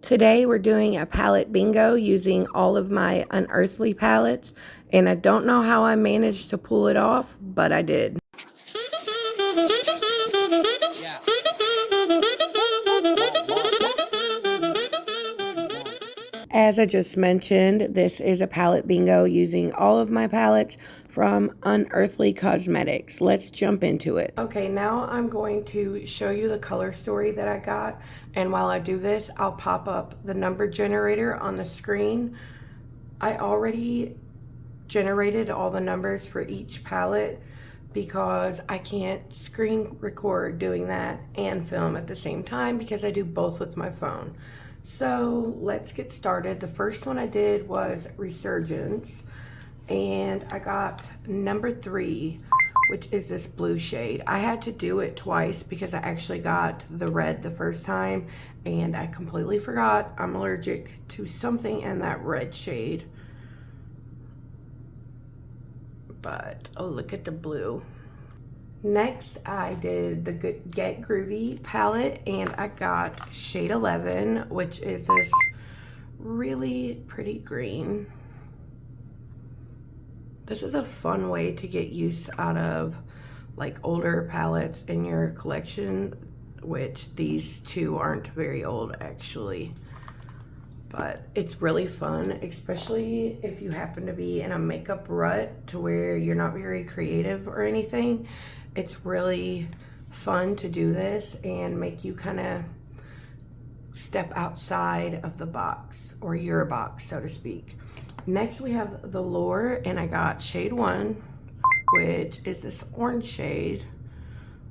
Today we're doing a palette bingo using all of my Unearthly palettes, and I don't know how I managed to pull it off, but I did. As I just mentioned, this is a palette bingo using all of my palettes from Unearthly Cosmetics. Let's jump into it. Okay, now I'm going to show you the color story that I got, and while I do this, I'll pop up the number generator on the screen. I already generated all the numbers for each palette because I can't screen record doing that and film at the same time because I do both with my phone. So let's get started. The first one I did was Resurgence, and I got number 3, which is this blue shade. I had to do it twice because I actually got the red the first time and I completely forgot I'm allergic to something in that red shade. But oh, look at the blue. Next, I did the GXVE palette, and I got shade 11, which is this really pretty green. This is a fun way to get use out of like older palettes in your collection, which these two aren't very old actually. But it's really fun, especially if you happen to be in a makeup rut to where you're not very creative or anything. It's really fun to do this and make you kind of step outside of the box, or your box, so to speak. Next, we have the Lure, and I got shade 1, which is this orange shade,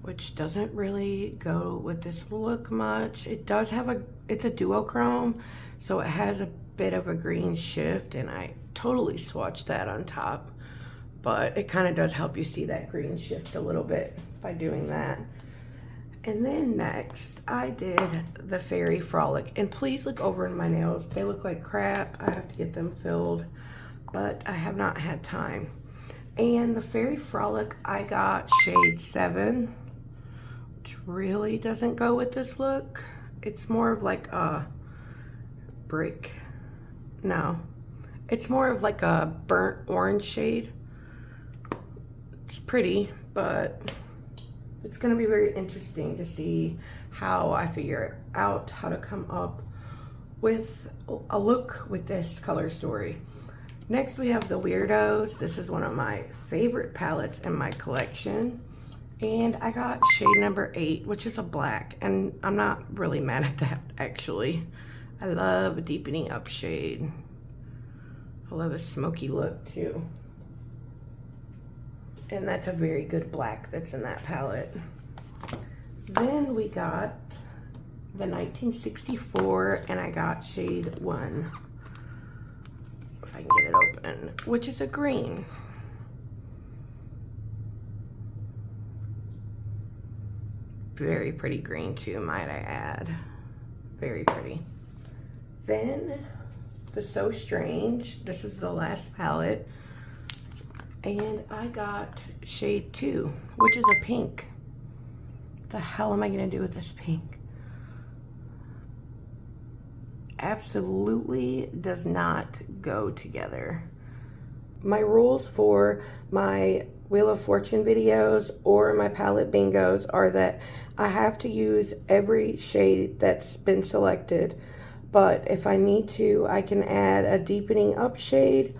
which doesn't really go with this look much. It does have it's a duochrome, so it has a bit of a green shift, and I totally swatched that on top. But it kind of does help you see that green shift a little bit by doing that. And then next, I did the Fairy Frolic. And please look over in my nails. They look like crap. I have to get them filled, but I have not had time. And the Fairy Frolic, I got shade 7, which really doesn't go with this look. It's more of like a brick. No, it's more of like a burnt orange shade. It's pretty, but it's going to be very interesting to see how I figure out how to come up with a look with this color story. Next, we have the Weirdos. This is one of my favorite palettes in my collection, and I got shade number 8, which is a black, and I'm not really mad at that actually. I love a deepening up shade. I love a smoky look too. And that's a very good black that's in that palette. Then we got the 1964, and I got shade 1. If I can get it open, which is a green. Very pretty green too, might I add. Very pretty. Then the So Strange. This is the last palette. And I got shade 2, which is a pink. The hell am I gonna do with this pink? Absolutely does not go together. My rules for my Wheel of Fortune videos or my palette bingos are that I have to use every shade that's been selected, but if I need to, I can add a deepening up shade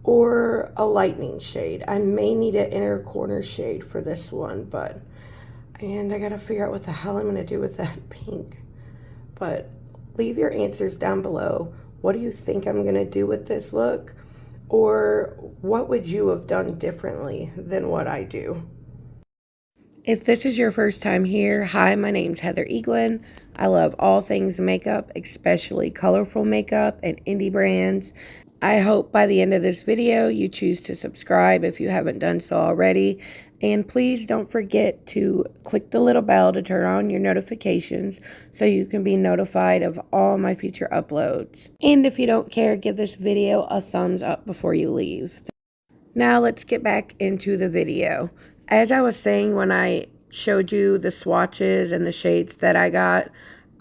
or a lightening shade. I may need an inner corner shade for this one, and I gotta figure out what the hell I'm gonna do with that pink. But leave your answers down below. What do you think I'm gonna do with this look? Or what would you have done differently than what I do? If this is your first time here, hi, my name's Heather Eaglin. I love all things makeup, especially colorful makeup and indie brands. I hope by the end of this video you choose to subscribe if you haven't done so already. And please don't forget to click the little bell to turn on your notifications so you can be notified of all my future uploads. And if you don't care, give this video a thumbs up before you leave. Now let's get back into the video. As I was saying when I showed you the swatches and the shades that I got,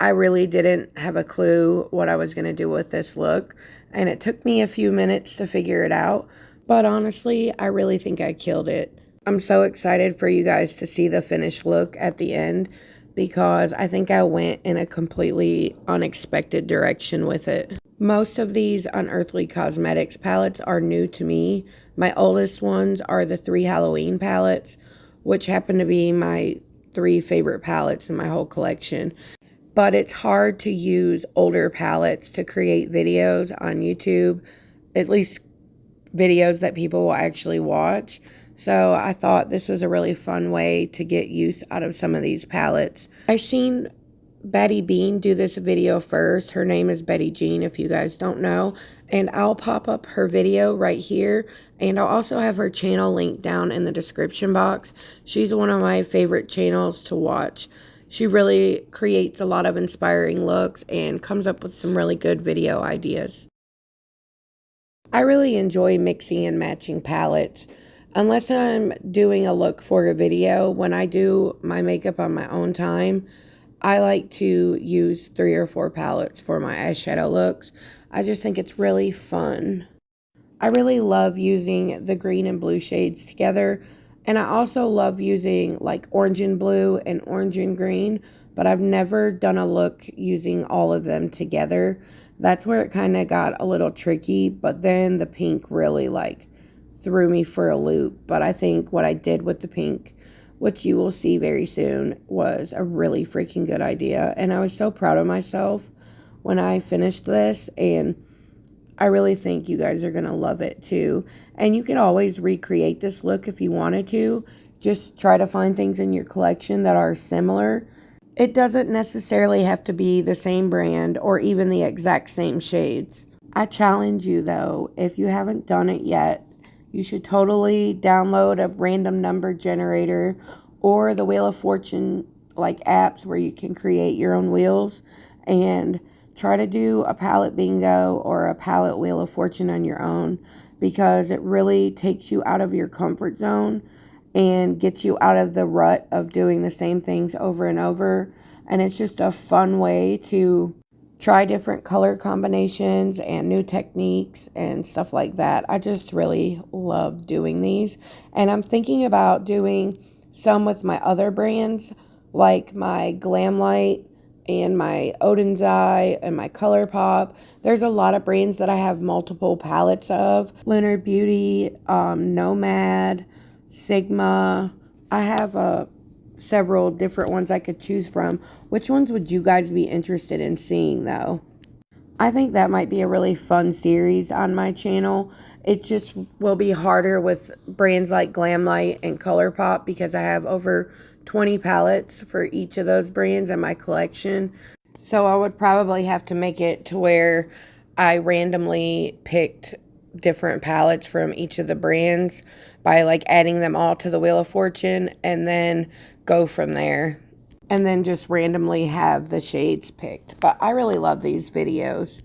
I really didn't have a clue what I was going to do with this look, and it took me a few minutes to figure it out, but honestly, I really think I killed it. I'm so excited for you guys to see the finished look at the end, because I think I went in a completely unexpected direction with it. Most of these Unearthly Cosmetics palettes are new to me. My oldest ones are the 3 Halloween palettes, which happen to be my 3 favorite palettes in my whole collection. But it's hard to use older palettes to create videos on YouTube, at least videos that people will actually watch. So I thought this was a really fun way to get use out of some of these palettes. I've seen Betty Bean do this video first. Her name is Betty Jean, if you guys don't know. And I'll pop up her video right here. And I'll also have her channel linked down in the description box. She's one of my favorite channels to watch. She really creates a lot of inspiring looks and comes up with some really good video ideas. I really enjoy mixing and matching palettes. Unless I'm doing a look for a video, when I do my makeup on my own time, I like to use 3 or 4 palettes for my eyeshadow looks. I just think it's really fun. I really love using the green and blue shades together, and I also love using like orange and blue and orange and green, but I've never done a look using all of them together. That's where it kind of got a little tricky, but then the pink really like threw me for a loop. But I think what I did with the pink, which you will see very soon, was a really freaking good idea. And I was so proud of myself when I finished this, and I really think you guys are going to love it too. And you can always recreate this look if you wanted to. Just try to find things in your collection that are similar. It doesn't necessarily have to be the same brand or even the exact same shades. I challenge you though, if you haven't done it yet, you should totally download a random number generator or the Wheel of Fortune like apps where you can create your own wheels, and try to do a palette bingo or a palette Wheel of Fortune on your own, because it really takes you out of your comfort zone and gets you out of the rut of doing the same things over and over. And it's just a fun way to try different color combinations and new techniques and stuff like that. I just really love doing these. And I'm thinking about doing some with my other brands, like my Glamlight and my Odin's Eye and my ColourPop. There's a lot of brands that I have multiple palettes of. Lunar Beauty, Nomad, Sigma. I have several different ones I could choose from. Which ones would you guys be interested in seeing though? I think that might be a really fun series on my channel. It just will be harder with brands like Glamlight and ColourPop because I have over 20 palettes for each of those brands in my collection. So I would probably have to make it to where I randomly picked different palettes from each of the brands by like adding them all to the Wheel of Fortune and then go from there. And then just randomly have the shades picked. But I really love these videos.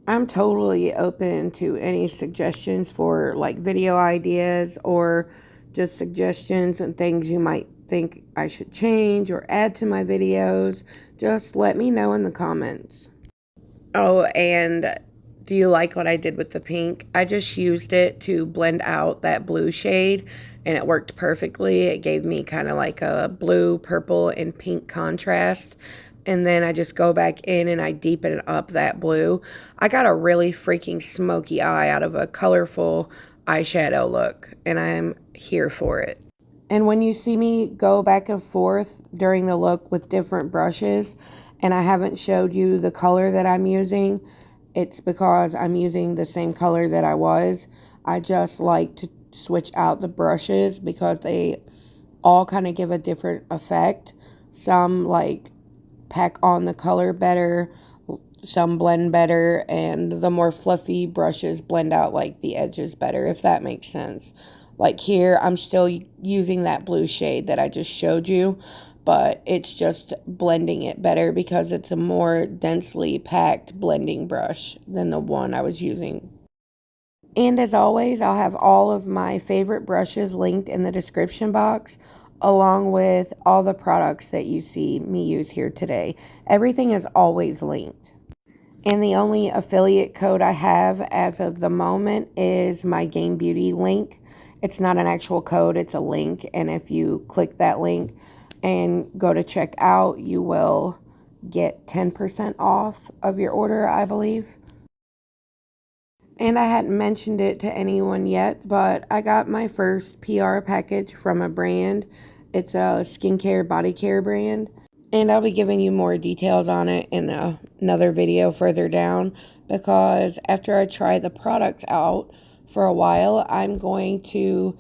I'm totally open to any suggestions for like video ideas or just suggestions and things you might think I should change or add to my videos. Just let me know in the comments. Oh, and do you like what I did with the pink? I just used it to blend out that blue shade, and it worked perfectly. It gave me kind of like a blue, purple, and pink contrast. And then I just go back in and I deepen up that blue. I got a really freaking smoky eye out of a colorful eyeshadow look, and I'm here for it. And when you see me go back and forth during the look with different brushes, and I haven't showed you the color that I'm using, it's because I'm using the same color that I was. I just like to switch out the brushes because they all kind of give a different effect. Some like pack on the color better, some blend better, and the more fluffy brushes blend out like the edges better, if that makes sense. Like here, I'm still using that blue shade that I just showed you, but it's just blending it better because it's a more densely packed blending brush than the one I was using. And as always, I'll have all of my favorite brushes linked in the description box. along with all the products that you see me use here today. Everything is always linked. And the only affiliate code I have as of the moment is my Game Beauty link. It's not an actual code, it's a link. And if you click that link and go to check out, you will get 10% off of your order, I believe. And I hadn't mentioned it to anyone yet, but I got my first PR package from a brand. It's a skincare, body care brand. And I'll be giving you more details on it in another video further down, because after I try the products out for a while, I'm going to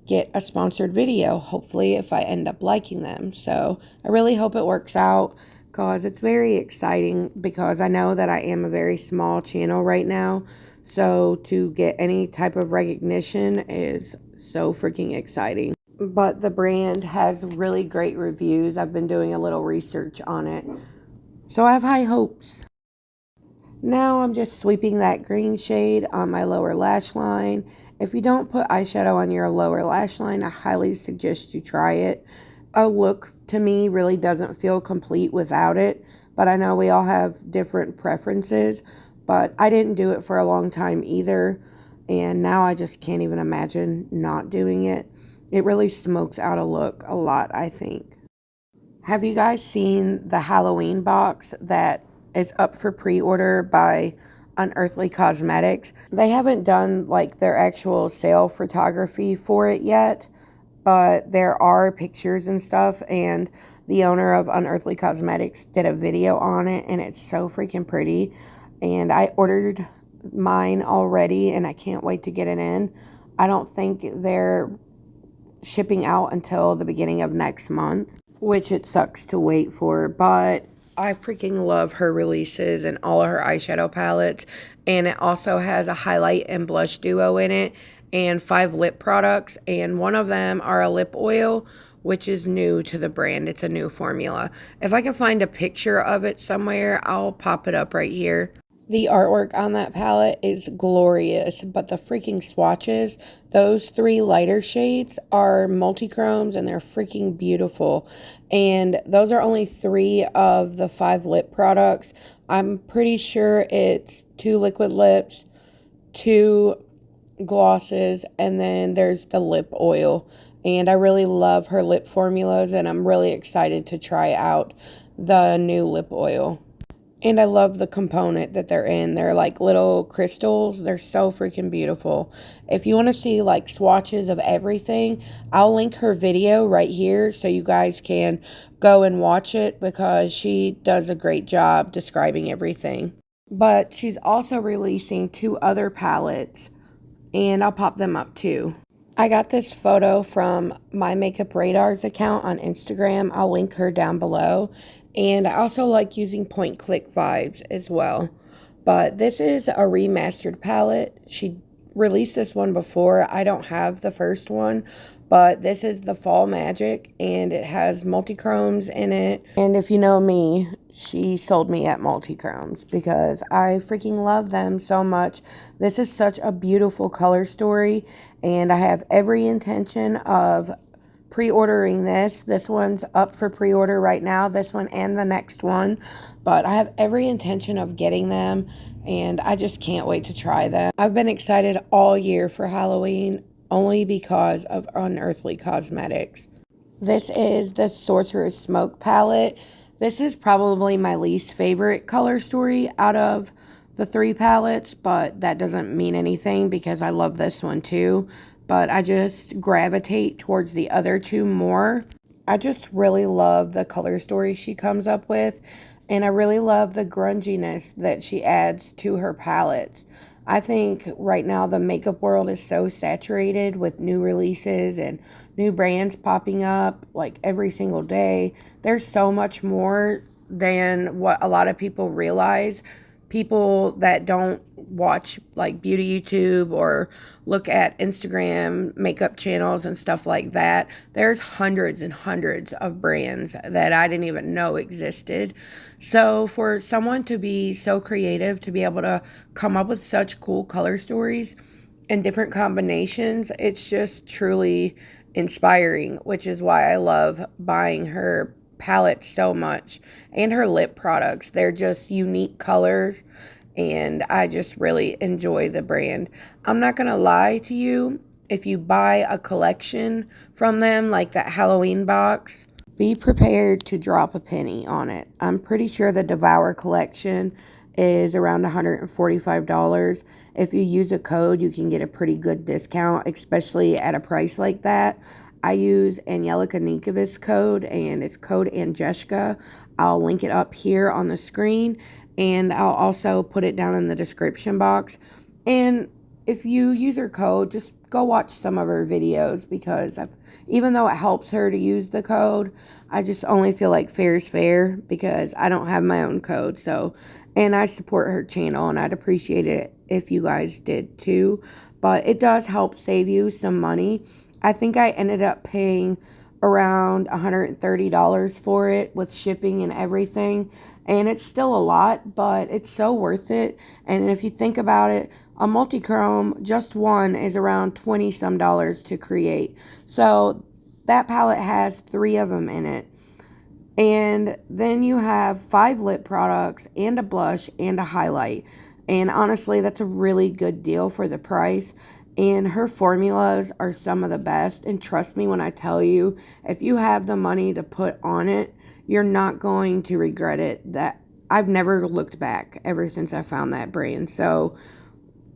get a sponsored video, hopefully, if I end up liking them. So I really hope it works out, because it's very exciting, because I know that I am a very small channel right now. So to get any type of recognition is so freaking exciting. But the brand has really great reviews. I've been doing a little research on it, so I have high hopes. Now I'm just sweeping that green shade on my lower lash line. If you don't put eyeshadow on your lower lash line, I highly suggest you try it. A look, to me, really doesn't feel complete without it, but I know we all have different preferences. But I didn't do it for a long time either, and now I just can't even imagine not doing it. It really smokes out a look a lot, I think. Have you guys seen the Halloween box that is up for pre-order by Unearthly Cosmetics? They haven't done like their actual sale photography for it yet, but there are pictures and stuff, and the owner of Unearthly Cosmetics did a video on it, and it's so freaking pretty. And I ordered mine already, and I can't wait to get it in. I don't think they're shipping out until the beginning of next month, which it sucks to wait for, but I freaking love her releases and all of her eyeshadow palettes. And it also has a highlight and blush duo in it, and 5 lip products, and one of them are a lip oil, which is new to the brand. It's a new formula. If I can find a picture of it somewhere, I'll pop it up right here. The artwork on that palette is glorious, but the freaking swatches, those 3 lighter shades are multi-chromes, and they're freaking beautiful. And those are only 3 of the 5 lip products. I'm pretty sure it's 2 liquid lips, 2 glosses, and then there's the lip oil. And I really love her lip formulas, and I'm really excited to try out the new lip oil. And I love the component that they're in. They're like little crystals. They're so freaking beautiful. If you want to see like swatches of everything, I'll link her video right here so you guys can go and watch it, because she does a great job describing everything. But she's also releasing 2 other palettes, and I'll pop them up too. I got this photo from my Makeup Radar's account on Instagram. I'll link her down below. And I also like using point click vibes as well. But this is a remastered palette. She released this one before. I don't have the first one, but this is the Fall Magic, and it has multi-chromes in it. And if you know me, she sold me at multi-chromes because I freaking love them so much. This is such a beautiful color story, and I have every intention of pre-ordering this. This one's up for pre-order right now, this one and the next one, but I have every intention of getting them, and I just can't wait to try them. I've been excited all year for Halloween only because of Unearthly Cosmetics. This is the Sorcerer's Smoke palette. This is probably my least favorite color story out of the 3 palettes, but that doesn't mean anything because I love this one too. But I just gravitate towards the other 2 more. I just really love the color story she comes up with, and I really love the grunginess that she adds to her palettes. I think right now the makeup world is so saturated with new releases and new brands popping up like every single day. There's so much more than what a lot of people realize. People that don't watch like beauty YouTube or look at Instagram makeup channels and stuff like that, there's hundreds and hundreds of brands that I didn't even know existed. So for someone to be so creative, to be able to come up with such cool color stories and different combinations, it's just truly inspiring, which is why I love buying her palette so much, and her lip products. They're just unique colors, and I just really enjoy the brand. I'm not gonna lie to you, if you buy a collection from them, like that Halloween box, be prepared to drop a penny on it. I'm pretty sure the Devour collection is around $145. If you use a code, you can get a pretty good discount, especially at a price like that. I use Angelica Nyqvist code, and it's code Angelica. I'll link it up here on the screen, and I'll also put it down in the description box. And if you use her code, just go watch some of her videos, because even though it helps her to use the code, I just only feel like fair is fair because I don't have my own code. So, and I support her channel, and I'd appreciate it if you guys did too. But it does help save you some money. I think I ended up paying around $130 for it with shipping and everything. And it's still a lot, but it's so worth it. And if you think about it, a multi-chrome, just one, is around 20 some dollars to create. So that palette has 3 of them in it. And then you have 5 lip products and a blush and a highlight. And honestly, that's a really good deal for the price. And her formulas are some of the best. And trust me when I tell you, if you have the money to put on it, you're not going to regret it. That I've never looked back ever since I found that brand. So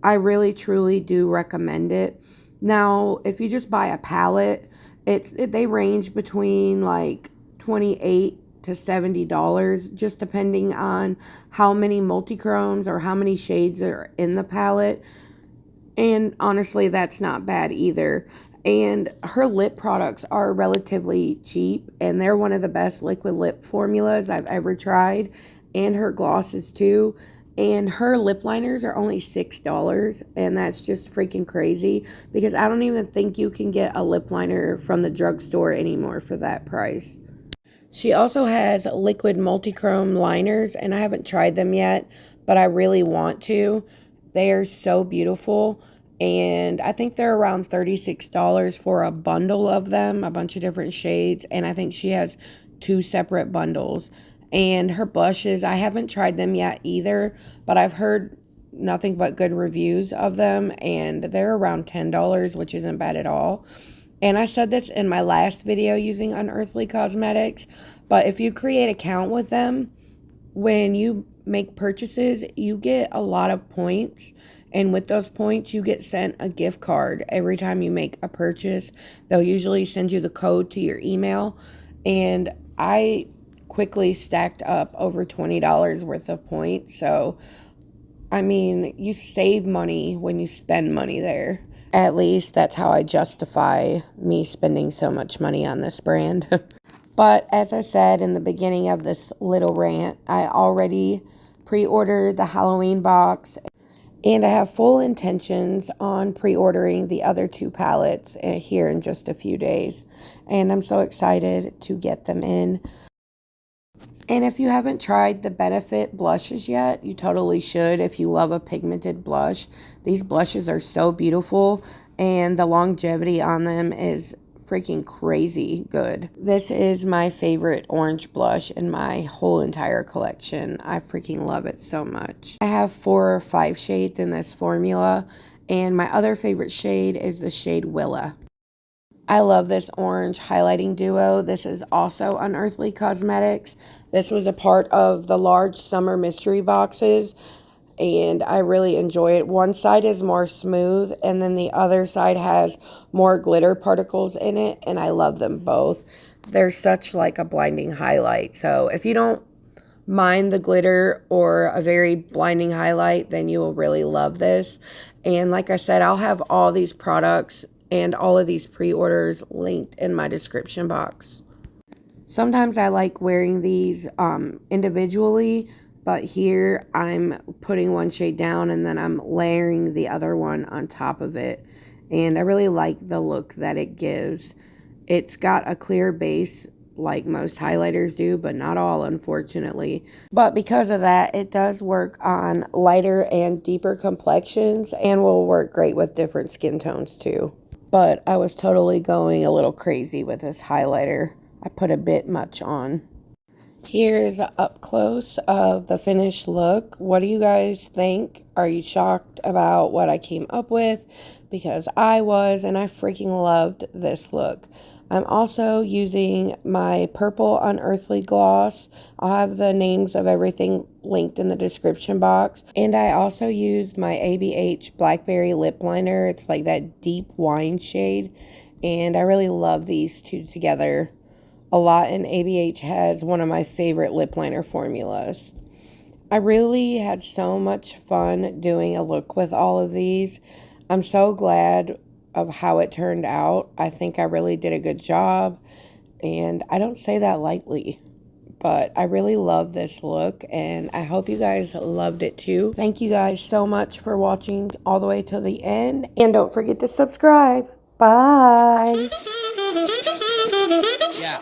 I really truly do recommend it. Now, if you just buy a palette, they range between like $28 to $70, just depending on how many multi-chromes or how many shades are in the palette. And honestly, that's not bad either. And her lip products are relatively cheap, and they're one of the best liquid lip formulas I've ever tried. And her glosses too. And her lip liners are only $6, and that's just freaking crazy, because I don't even think you can get a lip liner from the drugstore anymore for that price. She also has liquid multi-chrome liners, and I haven't tried them yet, but I really want to. They are so beautiful, and I think they're around $36 for a bundle of them, a bunch of different shades, and I think she has 2 separate bundles. And her blushes, I haven't tried them yet either, but I've heard nothing but good reviews of them, and they're around $10, which isn't bad at all. And I said this in my last video using Unearthly Cosmetics, but if you create an account with them, when you make purchases, you get a lot of points. And with those points, you get sent a gift card every time you make a purchase. They'll usually send you the code to your email. And I quickly stacked up over $20 worth of points. So, I mean, you save money when you spend money there. At least that's how I justify me spending so much money on this brand. But as I said in the beginning of this little rant, I already pre-ordered the Halloween box, and I have full intentions on pre-ordering the other 2 palettes here in just a few days. And I'm so excited to get them in. And if you haven't tried the Benefit blushes yet, you totally should if you love a pigmented blush. These blushes are so beautiful, and the longevity on them is freaking crazy good. This is my favorite orange blush in my whole entire collection. I freaking love it so much. I have 4 or 5 shades in this formula, and my other favorite shade is the shade Willa. I love this orange highlighting duo. This is also Unearthly Cosmetics. This was a part of the large summer mystery boxes, and I really enjoy it. One side is more smooth, and then the other side has more glitter particles in it, and I love them both. They're such like a blinding highlight. So if you don't mind the glitter or a very blinding highlight, then you will really love this. And like I said, I'll have all these products and all of these pre-orders linked in my description box. Sometimes I like wearing these individually, but here I'm putting one shade down and then I'm layering the other one on top of it. And I really like the look that it gives. It's got a clear base like most highlighters do, but not all, unfortunately. But because of that, it does work on lighter and deeper complexions and will work great with different skin tones too. but I was totally going a little crazy with this highlighter. I put a bit much on. Here's an up close of the finished look. What do you guys think? Are you shocked about what I came up with? Because I was, and I freaking loved this look. I'm also using my purple Unearthly gloss. I'll have the names of everything linked in the description box. And I also used my ABH Blackberry lip liner. It's like that deep wine shade. And I really love these two together a lot, and ABH has one of my favorite lip liner formulas. I really had so much fun doing a look with all of these. I'm so glad of how it turned out. I think I really did a good job, and I don't say that lightly, but I really love this look, and I hope you guys loved it too. Thank you guys so much for watching all the way till the end, and don't forget to subscribe. Bye. Yeah.